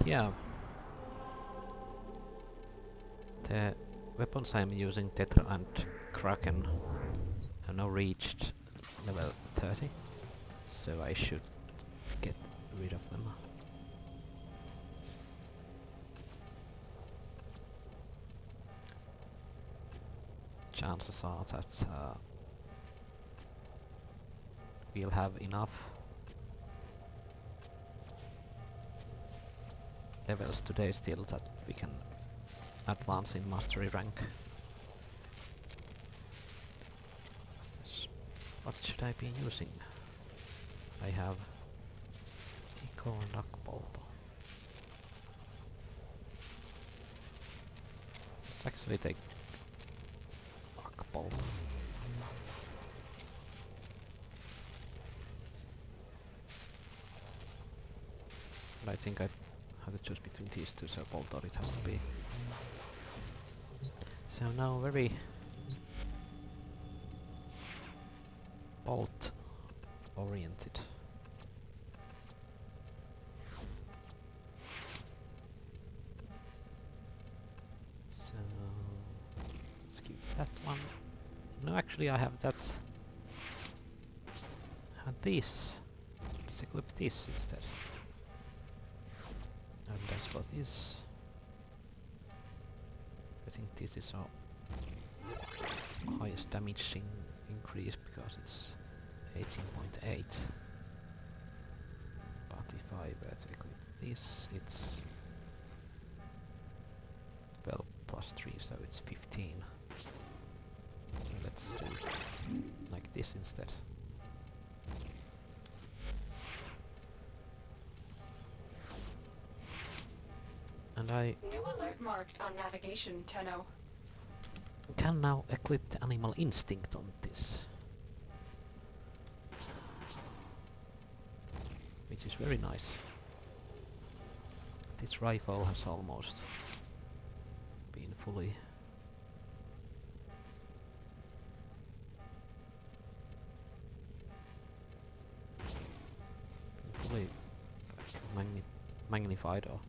Yeah, the weapons I'm using, Tetra and Kraken, have now reached level 30, so I should get rid of them. Chances are that we'll have enough levels today still that we can advance in mastery rank. What should I be using? I have Eco and Akbolto. Let's actually take Akbolto. But I think I have to choose between these two, so Boltor it has to be. So now very bolt oriented. So let's keep that one. No, actually I have that. And these. Let's equip this instead. And that's what is. I think this is our highest damage increase because it's 18.8. But if I were to equip this, it's 12 plus 3, so it's 15. So let's do like this instead. And I New alert marked on navigation, Tenno. can now equip the animal instinct on this. Which is very nice. This rifle has almost been fully magnified, or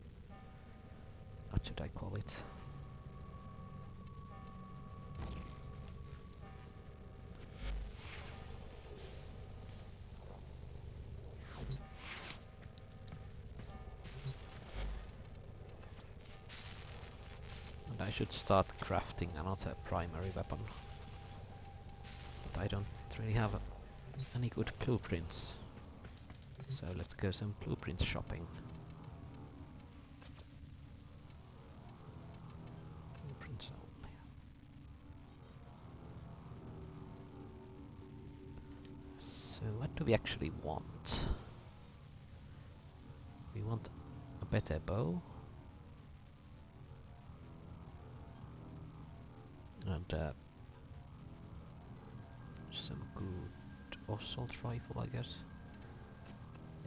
what should I call it? And I should start crafting another primary weapon. But I don't really have any good blueprints. So let's go some blueprint shopping. Blueprints only. So what do we actually want? We want a better bow. And some good assault rifle, I guess.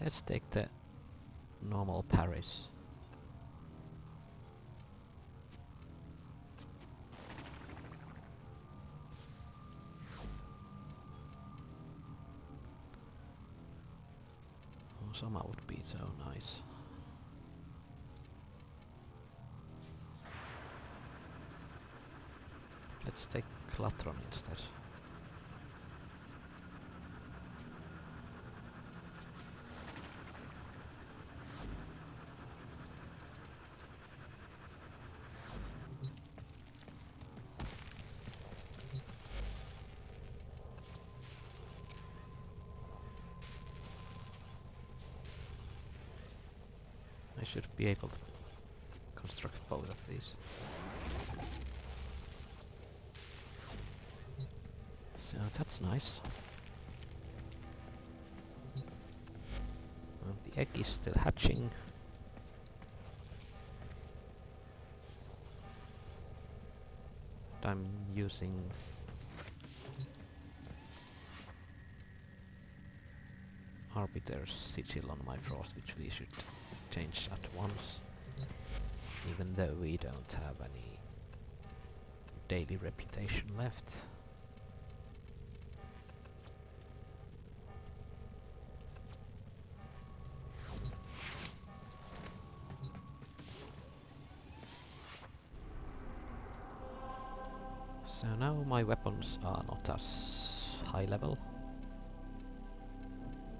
Let's take the normal Paris. Oh, Summer would be so nice. Let's take Clatron instead. I should be able to construct both of these. So that's nice. Well, the egg is still hatching. I'm using Arbiter's sigil on my frost, which we should change at once, even though we don't have any daily reputation left. So now my weapons are not as high level.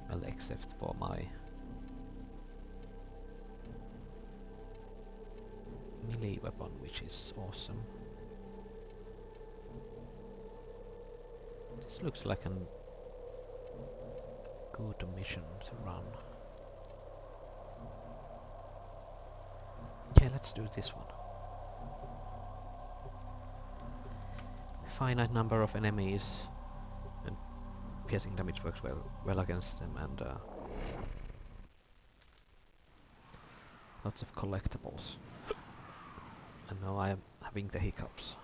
Well, except for my melee weapon, which is awesome. This looks like a good mission to run. Okay, let's do this one. Finite number of enemies and piercing damage works well against them, and lots of collectibles. And now I am having the hiccups.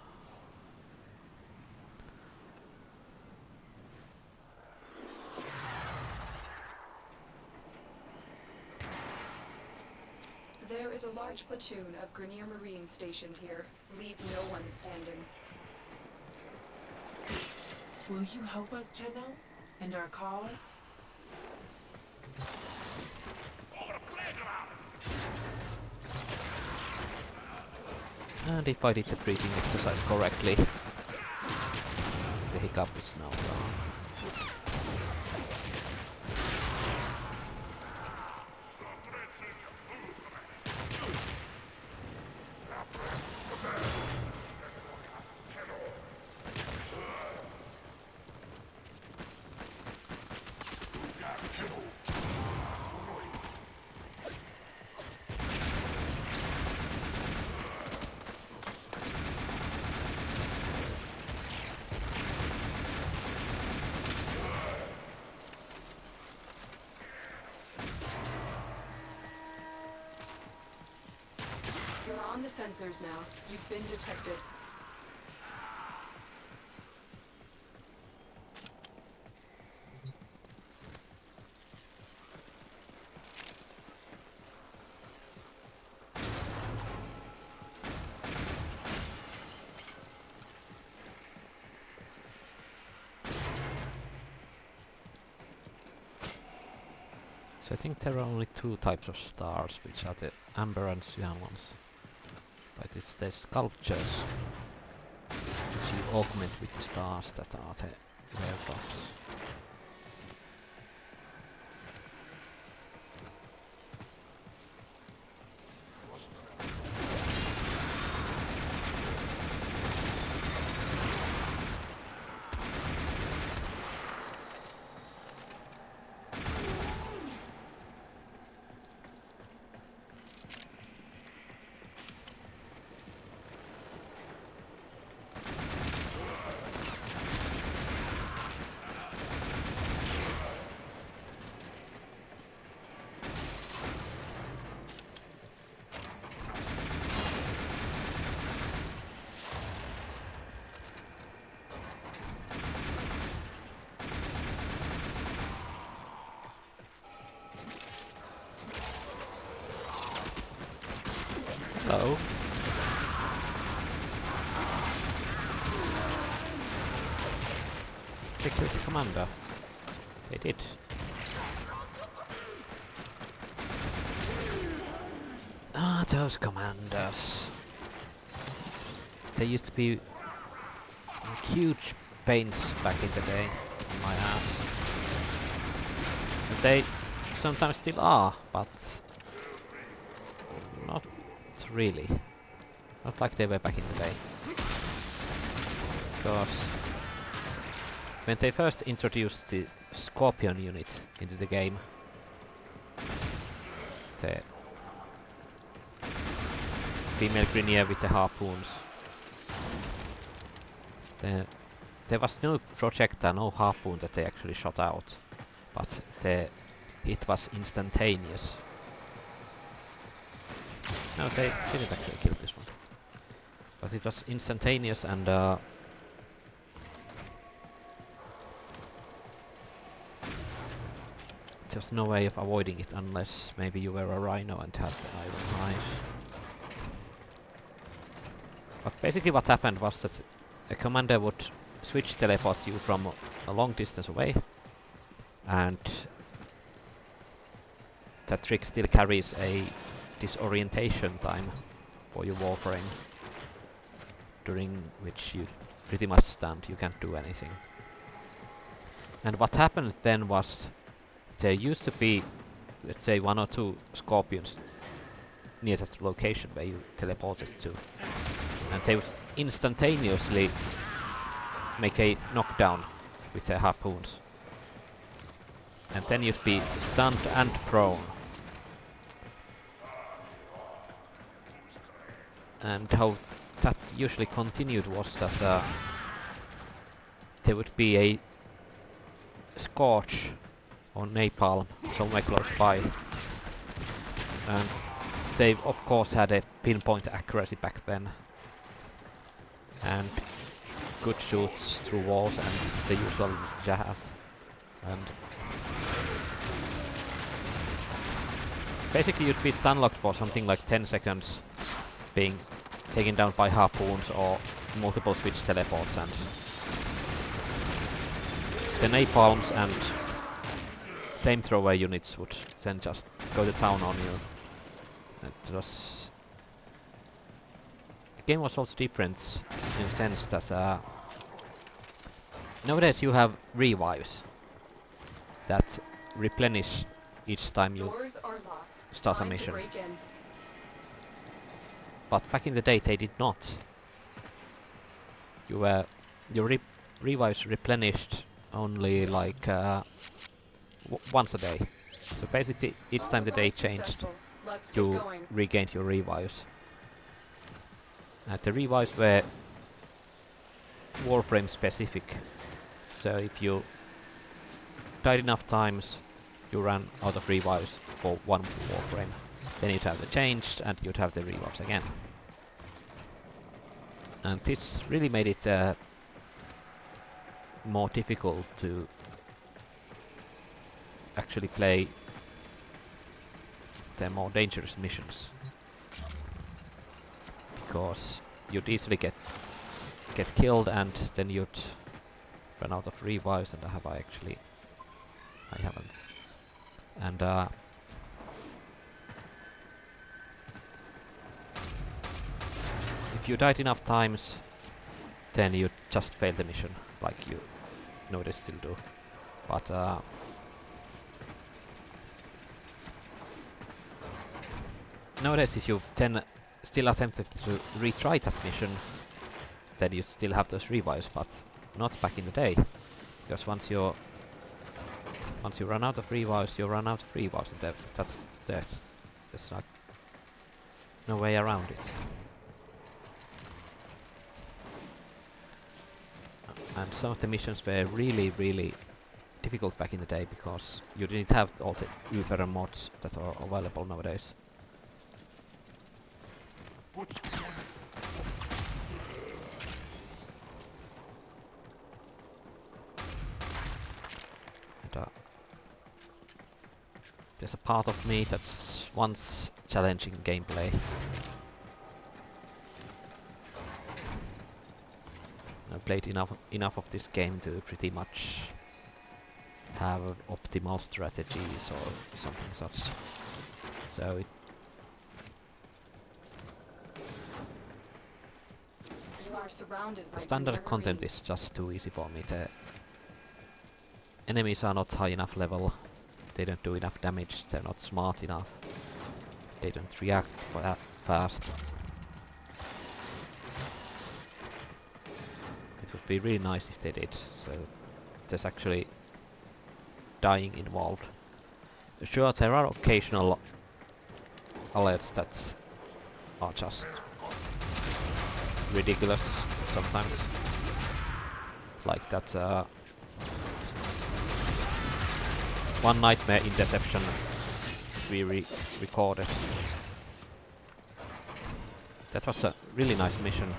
There is a large platoon of Grenier Marines stationed here. Leave no one standing. Will you help us, Tenno? And our cause? And if I did the breathing exercise correctly, the hiccup is now gone. You're on the sensors now. You've been detected. So I think there are only two types of stars, which are the amber and cyan ones. But it's the sculptures, which you augment with the stars that are the rare drops. Hello. They killed the commander. They did. Ah, those commanders. They used to be huge pains back in the day in my ass. And they sometimes still are, but not really. Not like they were back in the day. Because when they first introduced the Scorpion unit into the game, the female Grenier with the harpoons, there was no projectile, no harpoon that they actually shot out, but it was instantaneous. No, they didn't actually kill this one. But it was instantaneous, and there was no way of avoiding it unless maybe you were a rhino and had the iron knife. But basically what happened was that a commander would switch teleport you from a long distance away, and that trick still carries a disorientation time for your Warframe, during which you pretty much stunned. You can't do anything. And what happened then was there used to be, let's say, 1 or 2 scorpions near that location where you teleported to, and they would instantaneously make a knockdown with their harpoons, and then you'd be stunned and prone. And how that usually continued was that there would be a scorch or napalm somewhere close by, and they of course had a pinpoint accuracy back then, and good shoots through walls and the usual jazz. And basically you'd be stun locked for something like 10 seconds, being taken down by harpoons or multiple switch teleports, and the napalms and flamethrower units would then just go to town on you. It was... The game was also different in the sense that nowadays you have revives that replenish each time you Doors are locked. start a Time to mission. break in. But back in the day they did not. Your revives replenished only like once a day. So basically each time the day changed, Successful. Let's get you going. regained your revives. And the revives were Warframe specific. So if you died enough times, you ran out of revives for one Warframe. Then you'd have the changed and you'd have the revives again. And this really made it more difficult to actually play the more dangerous missions, because you'd easily get killed and then you'd run out of revives. And I haven't. And if you died enough times, then you just failed the mission, like you nowadays still do. But nowadays if you then still attempted to retry that mission, then you still have those revives, but not back in the day. Because once you run out of revives, you run out of revives, and that's that. There's like no way around it. And some of the missions were really, really difficult back in the day because you didn't have all the Uber mods that are available nowadays. And there's a part of me that's wants challenging gameplay. I played enough of this game to pretty much have optimal strategies or something such. So You are surrounded by the standard Grenier content Marines. is just too easy for me. The enemies are not high enough level, they don't do enough damage, they're not smart enough, they don't react fast. It would be really nice if they did, so there's actually dying involved. Sure, there are occasional alerts that are just ridiculous sometimes. Like that one nightmare interception we recorded. That was a really nice mission.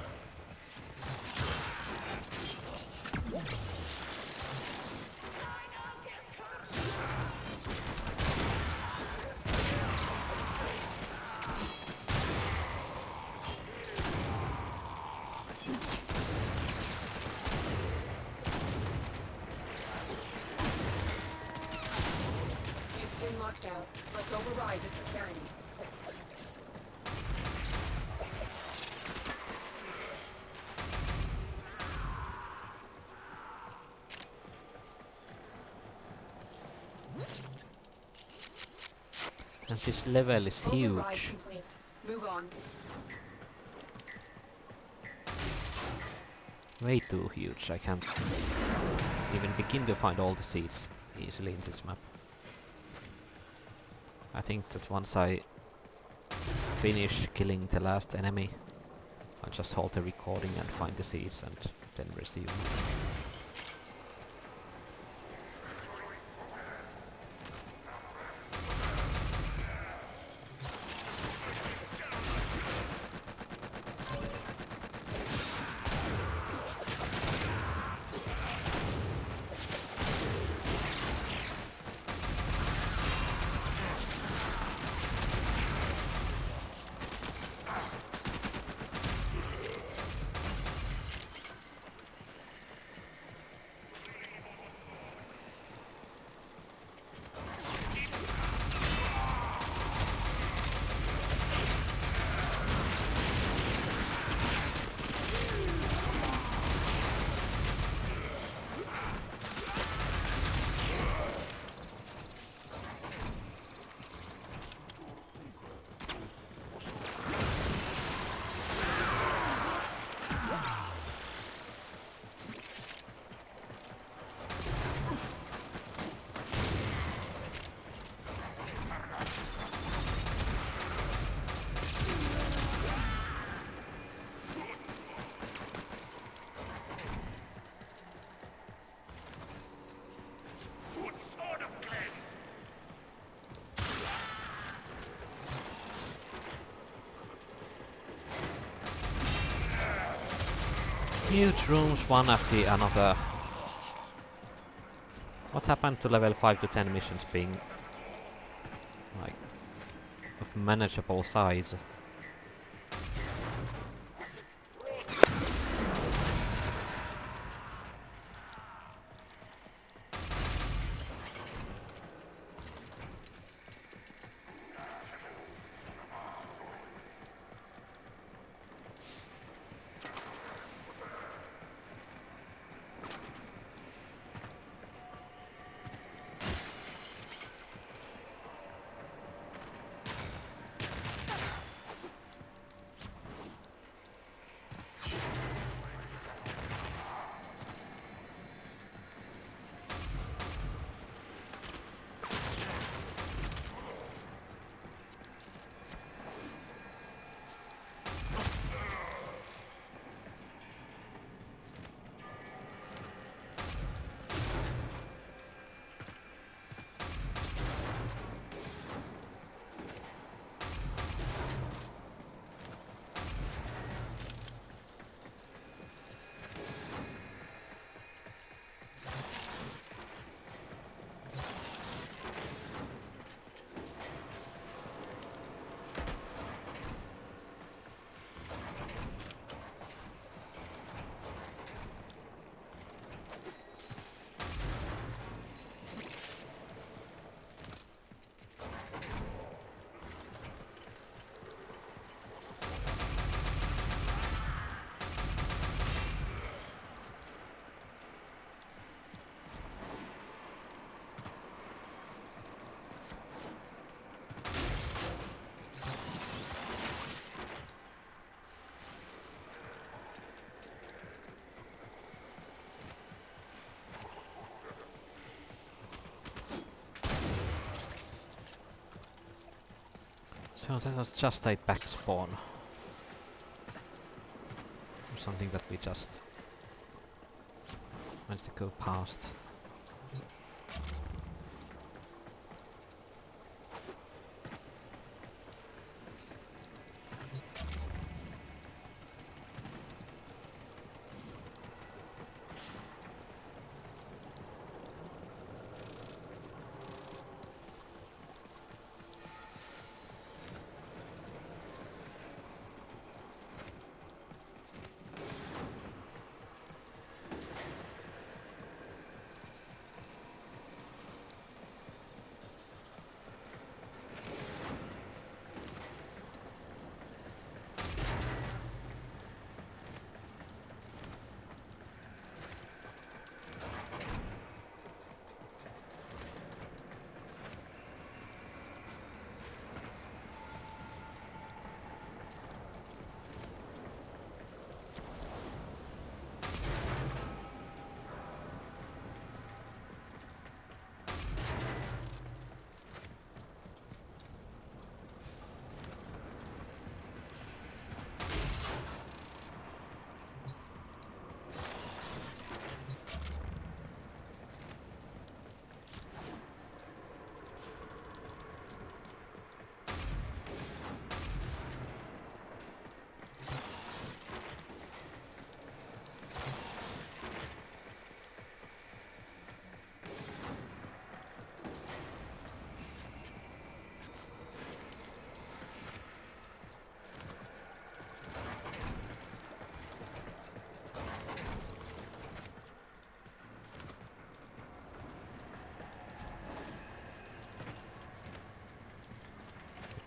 You've been locked out. Let's override the security. And this level is Override huge. complete. Move on. Way too huge. I can't even begin to find all the seeds easily in this map. I think that once I finish killing the last enemy, I'll just hold the recording and find the seeds and then resume. Huge rooms, one after another. What happened to level 5 to 10 missions being like of manageable size? So that was just a back spawn. Or something that we just managed to go past.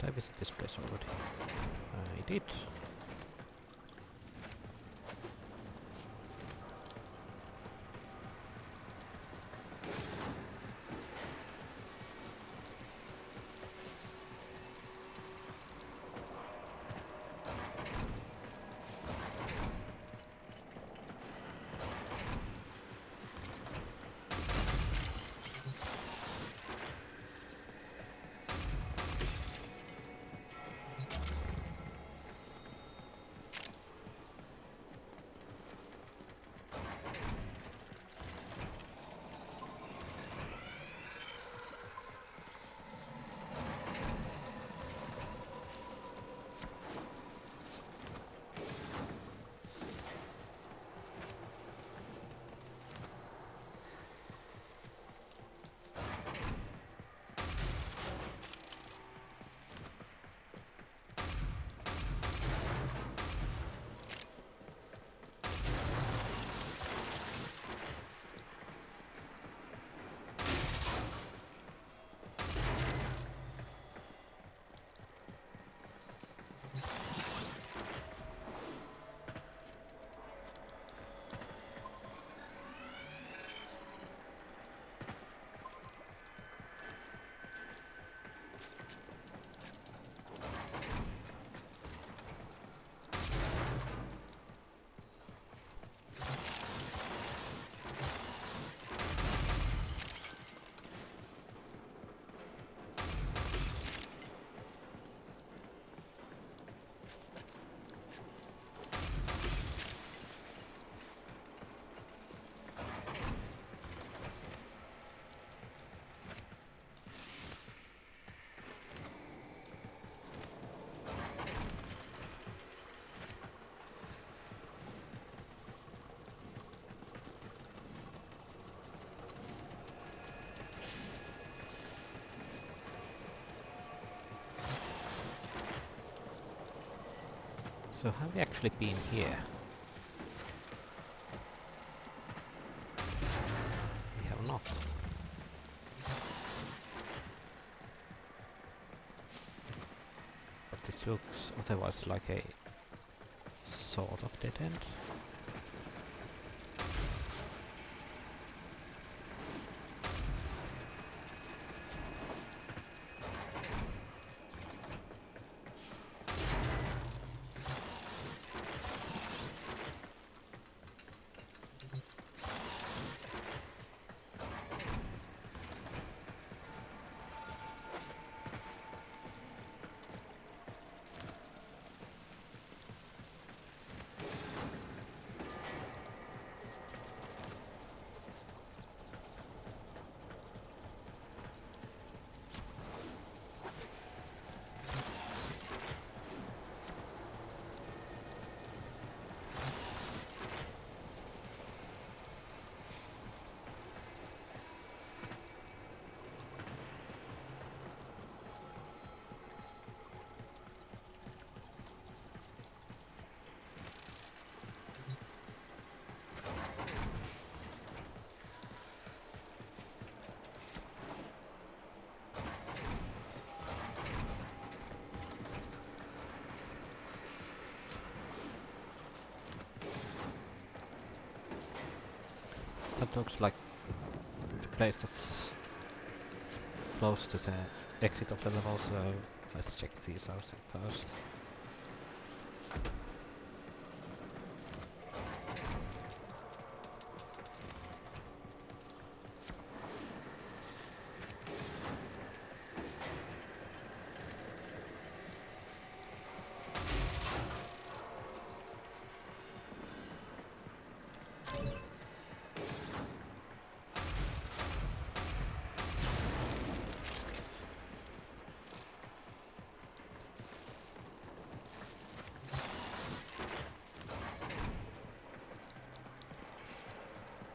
Did I visit this place already? I did. So have we actually been here? We have not. But this looks otherwise like a sort of dead end. That looks like the place that's close to the exit of the level, so let's check these out first.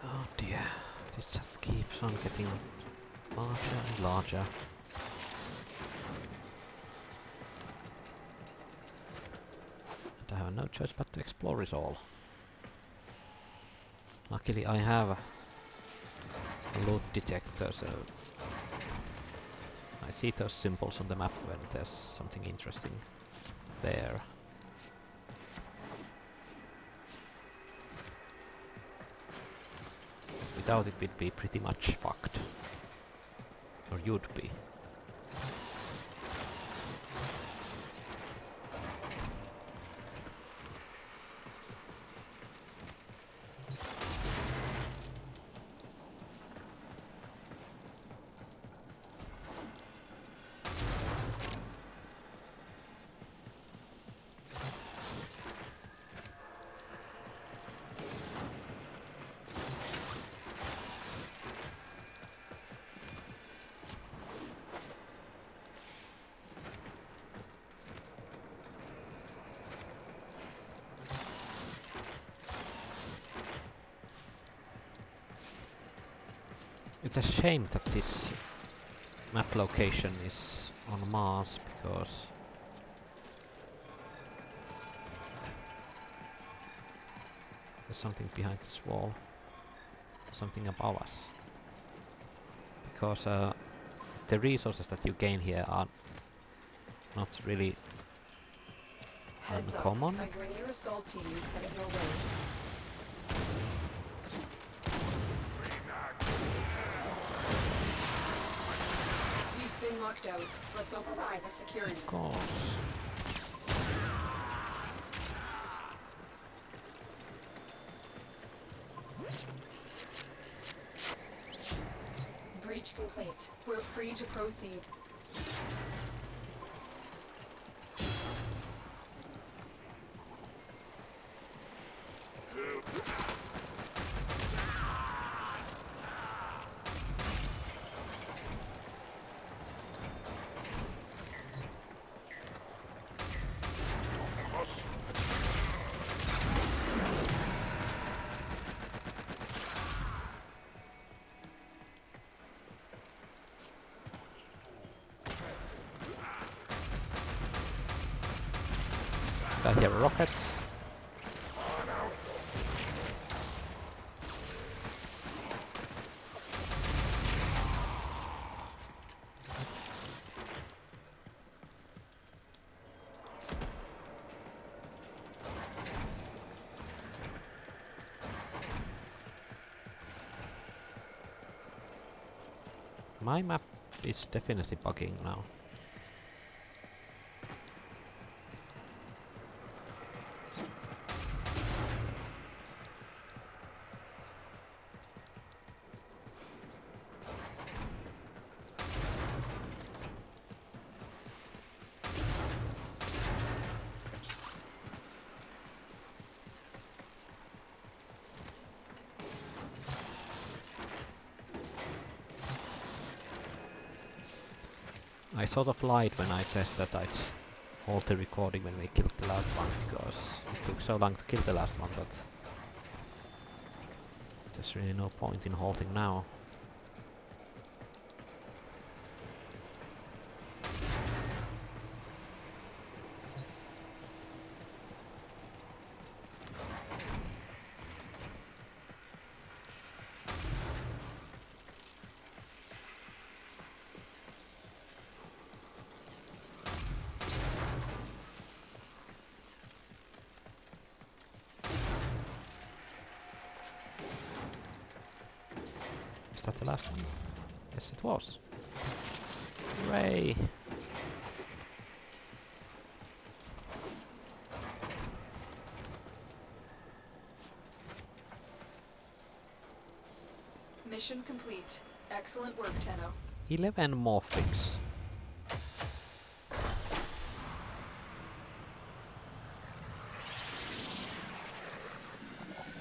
Oh dear, this just keeps on getting larger and larger. And I have no choice but to explore it all. Luckily I have a loot detector, so I see those symbols on the map when there's something interesting there. Without it we'd be pretty much fucked. Or you'd be. It's a shame that this map location is on Mars, because there's something behind this wall, something above us. Because the resources that you gain here are not really Heads uncommon. up, a Grenier assault team is headed your way. We've been locked out. Let's override the security. Of course. Breach complete. We're free to proceed. I hear a rocket. My map is definitely bugging now. I sort of lied when I said that I'd halt the recording when we killed the last one, because it took so long to kill the last one that there's really no point in halting now. Is that the last one? Yes, it was. Hooray! Mission complete. Excellent work, Tenno. 11 morphings.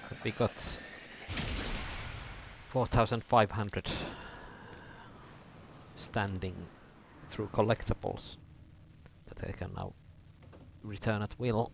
But we got 4,500 standing through collectibles that I can now return at will.